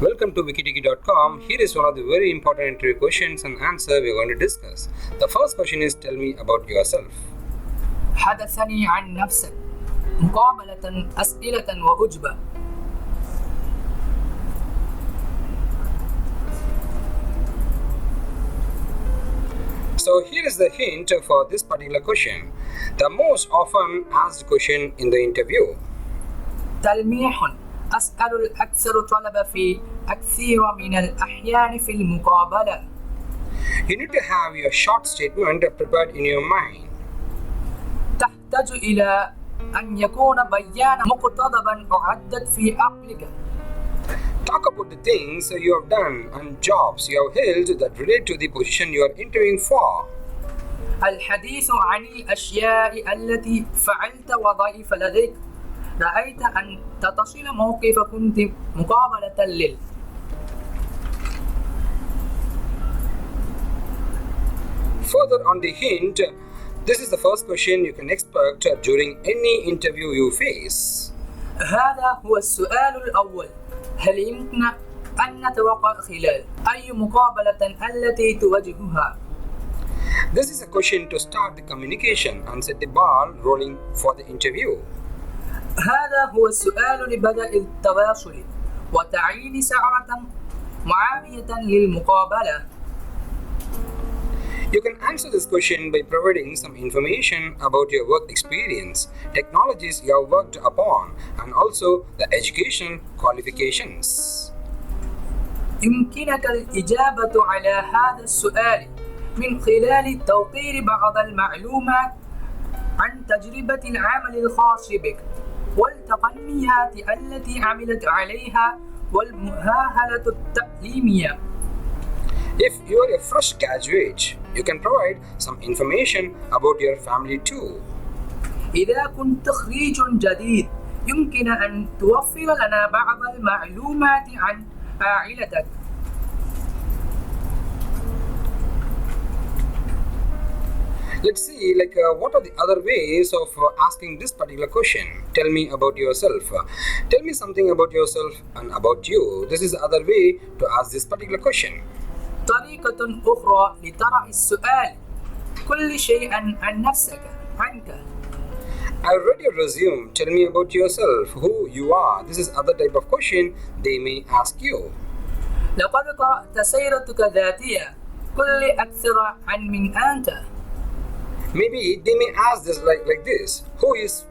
Welcome to wikitiki.com. Here is one of the very important interview questions and answer we are going to discuss. The first question is, tell me about yourself. حدثني عن نفسك. مقابلة أسئلة وأجوبة. So here is the hint for this particular question. The most often asked question in the interview. تلميح: أسأل الأكثر طلب في أكثر من الأحيان في المقابلة. You need to have your short statement prepared in your mind. تحتاج إلى أن يكون بيانا مقتضبا أعدت في عقلك. Talk about the things you have done and jobs you have held that relate to the position you are interviewing for. الحديث عن الأشياء التي فعلت وظائف لديك. رأيت أن تتصل موقف كنت مقابلة لل. Further on the hint, this is the first question you can expect during any interview you face. هذا هو السؤال الأول. هل يمكن أن نتوقع خلال أي مقابلة التي تواجهها؟ This is a question to start the communication and set the ball rolling for the interview. هذا هو السؤال لبدء التواصل وتعيين سعرة معاوية للمقابلة. You can answer this question by providing some information about your work experience, technologies you have worked upon, and also the education qualifications. يمكنك الإجابة على هذا السؤال من خلال توفير بعض المعلومات عن تجربة العمل الخاص بك والتقنيات التي عملت عليها والمؤهلة التعليمية. If you are a fresh graduate, you can provide some information about your family too. إذا كنت خريج جديد، يمكن أن توفر لنا بعض المعلومات عن عائلتك. Let's see, what are the other ways of asking this particular question? Tell me about yourself. Tell me something about yourself and about you. This is the other way to ask this particular question. طريقة أخرى لطرح السؤال: كل شيء عن نفسك، عنك. I read your resume. Tell me about yourself, who you are. This is other type of question they may ask you. لقد قرأت سيرتك الذاتية. قل لي أكثر عن من أنت. Maybe they may ask this like this. Who is,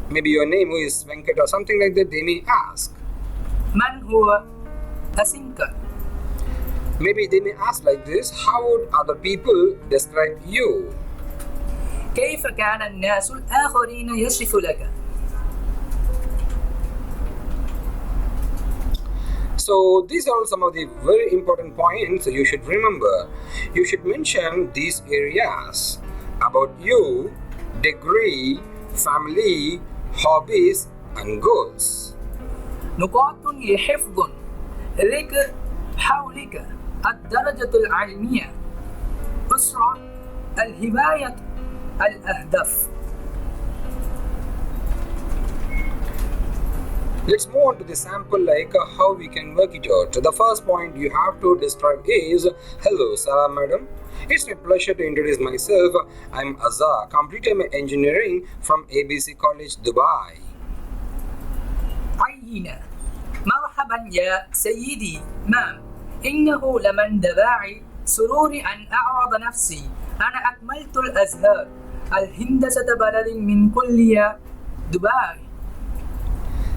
maybe your name, who is Venkat or something like that, they may ask. من هو اسمك؟ Maybe they may ask like this. How would other people describe you? كيف كان الناس الآخرين يصف لك؟ So these are some of the very important points you should remember. You should mention these areas about you, degree, family, hobbies, and goals. نقاط لحفظ: ذكر حولك، الدرجة العلمية، أسرة، الهواية، الأهداف. Let's move on to the sample how we can work it out. The first point you have to describe is, hello, Sarah madam. It's my pleasure to introduce myself. I'm Azza, completed my engineering from ABC College, Dubai. عينا: مرحبا يا سيدي، مام. إنه لمن دواعي سروري أن أعرض نفسي. أنا أكملت الأزهار، الهندسة بلد من كلية دبي.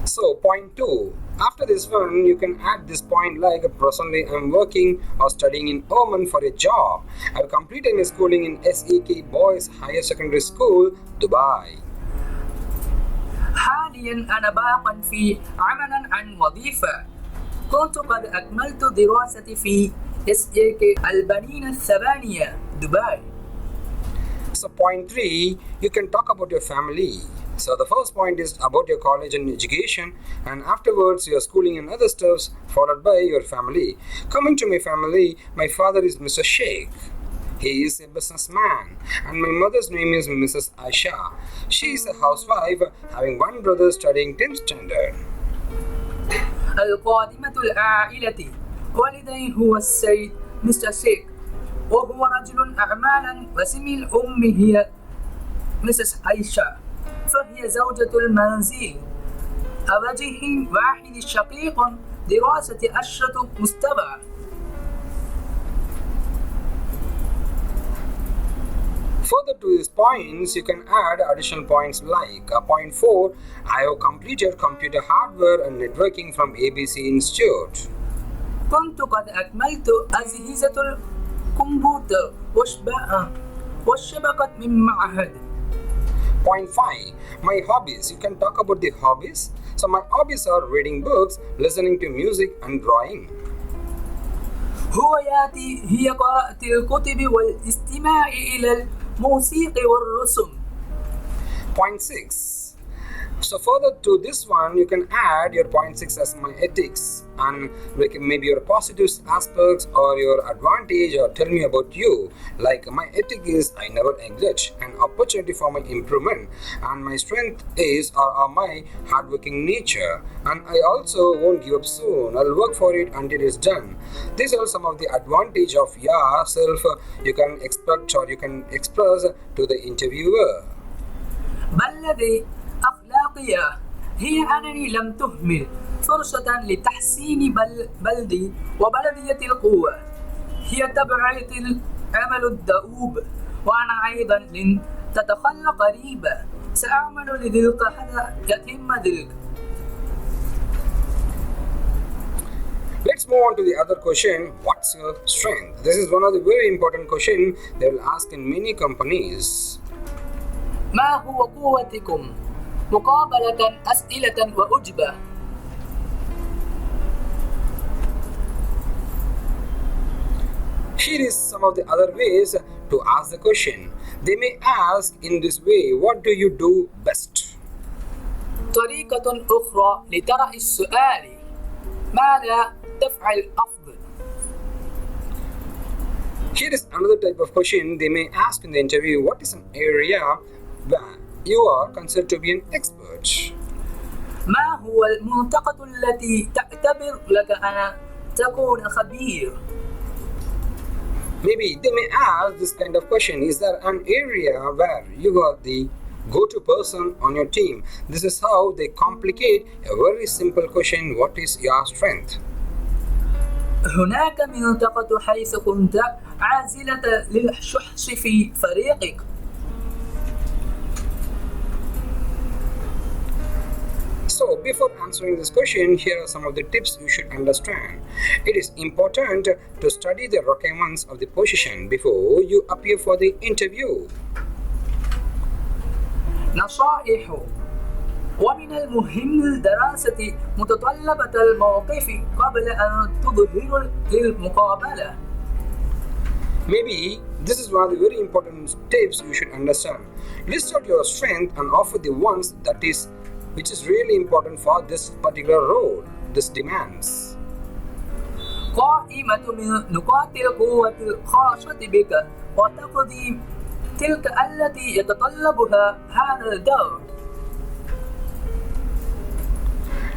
So point 2. After this one, you can add this point like, presently I'm working or studying in Oman for a job. I've completed my schooling in SEK Boys Higher Secondary School, Dubai. حاليا أنا باق في عملا عن وظيفة. كنت قد أكملت دراستي في SEK البنين الثمانية، دبي. So point 3, you can talk about your family. So the first point is about your college and education, and afterwards your schooling and other stuffs, followed by your family. Coming to my family, my father is Mr. Sheikh. He is a businessman, and my mother's name is Mrs. Aisha. She is a housewife, having one brother studying 10th standard. القادمة العائلة. والديه هو السيد مستر سيك، وهو رجل أعمال، واسم الأم هي مسز عائشة، فهي زوجة المنزل. وجه واحد شقيق دراسة أشرطة مستوى. Further to these points, you can add additional points like point 4, I have completed computer hardware and networking from ABC Institute. كنت قد أكملت أجهزة الكمبيوتر والشبكة من معهد. Point 5, my hobbies. You can talk about the hobbies. So my hobbies are reading books, listening to music and drawing. هواياتي هي قراءة الكتب والاستماع إلى الموسيقى والرسم. Point 6. So further to this one, you can add your point 6 as my ethics and maybe your positive aspects or your advantage, or tell me about you. Like my ethic is I never neglect an opportunity for my improvement, and my strength is my hardworking nature, and I also won't give up soon. I'll work for it until it's done. These are some of the advantage of yourself you can expect or you can express to the interviewer. بل أخلاقية هي أنني لم تهمل فرصة لتحسين بلدي وبلدية القوة. هي تبعية العمل الدؤوب، وأنا أيضا لن تتخلى قريبا. سأعمل لذلك حتى يتم ذلك. Let's move on to the other question. What's your strength? This is one of the very important questions they will ask in many companies. ما هو قوتكم؟ مقابلة أسئلة وأجوبة. Here is some of the other ways to ask the question. They may ask in this way, what do you do best? طريقة أخرى لطرح السؤال، ماذا تفعل أفضل؟ Here is another type of question they may ask in the interview. What is an area where you are considered to be an expert? ما هو المنطقة التي تعتبر لك أن تكون خبير؟ Maybe they may ask this kind of question. Is there an area where you are the go-to person on your team? This is how they complicate a very simple question. What is your strength? هناك منطقة حيث كنت عازلة للشخص في فريقك. So before answering this question, here are some of the tips you should understand. It is important to study the requirements of the position before you appear for the interview. نصائح: ومن المهم دراسة متطلبات الموقف قبل أن تظهر للمقابلة. Maybe this is one of the very important tips you should understand. List out your strength and offer the ones which is really important for this particular role, this demands. قائمة من نقاط القوة الخاصة بك وتقضي تلك التي يتطلبها هذا الدور.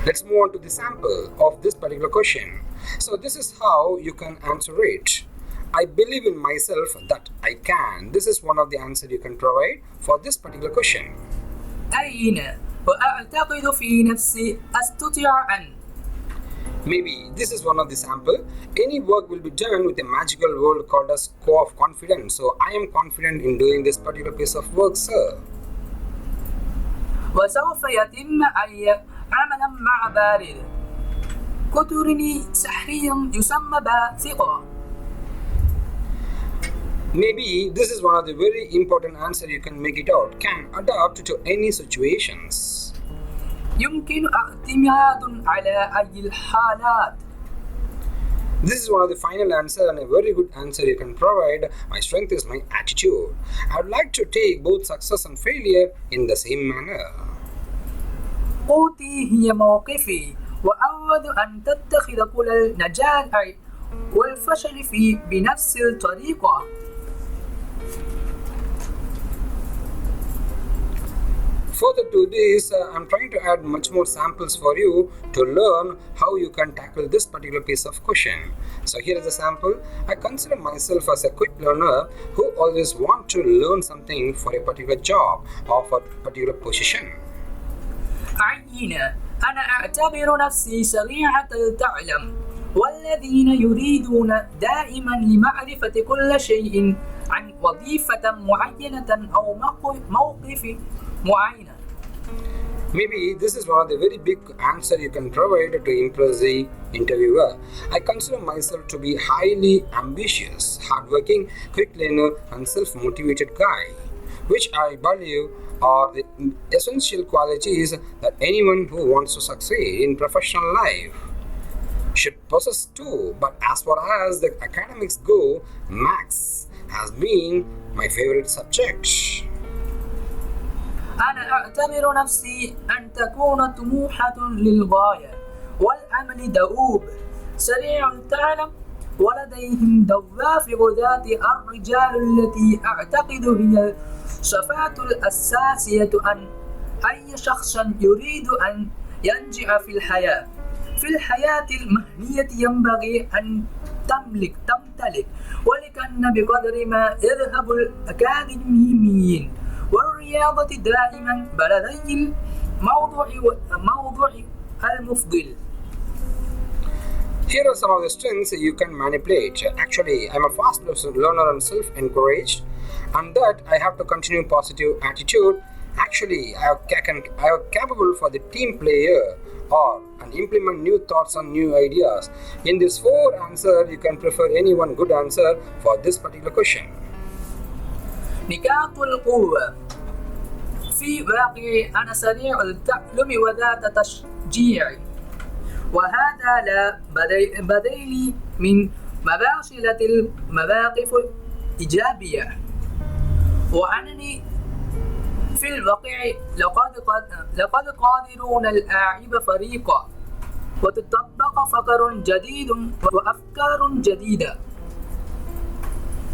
Let's move on to the sample of this particular question. So this is how you can answer it. I believe in myself that I can. This is one of the answers you can provide for this particular question. أين وأعتقد في نفسي أستطيع أن. Maybe this is one of the sample. Any work will be done with a magical word called as core of confidence. So I am confident in doing this particular piece of work, sir. وسوف يتم أي عملا مع بارد. قطرني سحريا يسمى بثقة. Maybe this is one of the very important answer you can make it out. Can adapt to any situations. يمكن اعتماد على أي الحالات. This is one of the final answer and a very good answer you can provide. My strength is my attitude. I would like to take both success and failure in the same manner. قوتي هي موقفي، وأود أن تتخذ كل النجاح والفشل بنفس الطريقة. Further to this, I'm trying to add much more samples for you to learn how you can tackle this particular piece of question. So here is a sample. I consider myself as a quick learner who always want to learn something for a particular job or for a particular position. عينة. أنا أعتبر نفسي سريعة التعلم، والذين يريدون دائما لمعرفة كل شيء عن وظيفة معينة أو موقف معين. Maybe this is one of the very big answer you can provide to impress the interviewer. I consider myself to be highly ambitious, hardworking, quick learner and self-motivated guy, which I believe are the essential qualities that anyone who wants to succeed in professional life should possess too. But as far as the academics go, maths has been my favorite subject. أنا أعتبر نفسي أن تكون طموحة للغاية والعمل دؤوب، سريع التعلم، ولديهم دوافع ذات الرجال التي أعتقد هي الصفات الأساسية أن أي شخص يريد أن ينجح في الحياة. في الحياة المهنية ينبغي أن تمتلك ولكن بقدر ما يذهب الأكاديميين والرياضة دائما بلدي الموضوع المفضل. Here are some of the strengths you can manipulate. Actually, I'm a fast learner and self-encouraged, and that I have to continue positive attitude. Actually, I am capable for the team player or and implement new thoughts and new ideas. In this 4 answer, you can prefer any one good answer for this particular question. نقاط القوة. في واقعي أنا سريع التعلم وذات تشجيع، وهذا لا بديل من مباشرة المواقف الإيجابية، وأنني في الواقع لقد قادرون الأعيب فريقا وتطبق فكر جديد وأفكار جديدة.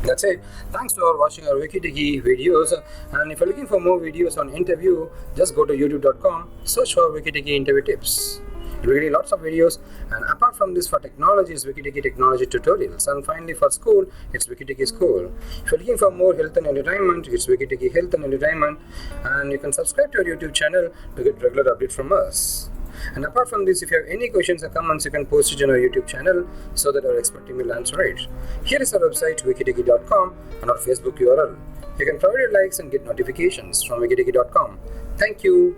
That's it. Thanks for watching our Wikitiki videos. And if you're looking for more videos on interview, just go to youtube.com, search for Wikitiki interview tips. You'll get lots of videos. And apart from this, for technology, it's Wikitiki technology tutorials. And finally, for school, it's Wikitiki school. If you're looking for more health and entertainment, it's Wikitiki health and entertainment. And you can subscribe to our YouTube channel to get regular updates from us. And apart from this, if you have any questions or comments, you can post it on our YouTube channel so that our expert team will answer it. Here is our website, wikitiki.com, and our Facebook URL. You can provide your likes and get notifications from wikitiki.com. Thank you.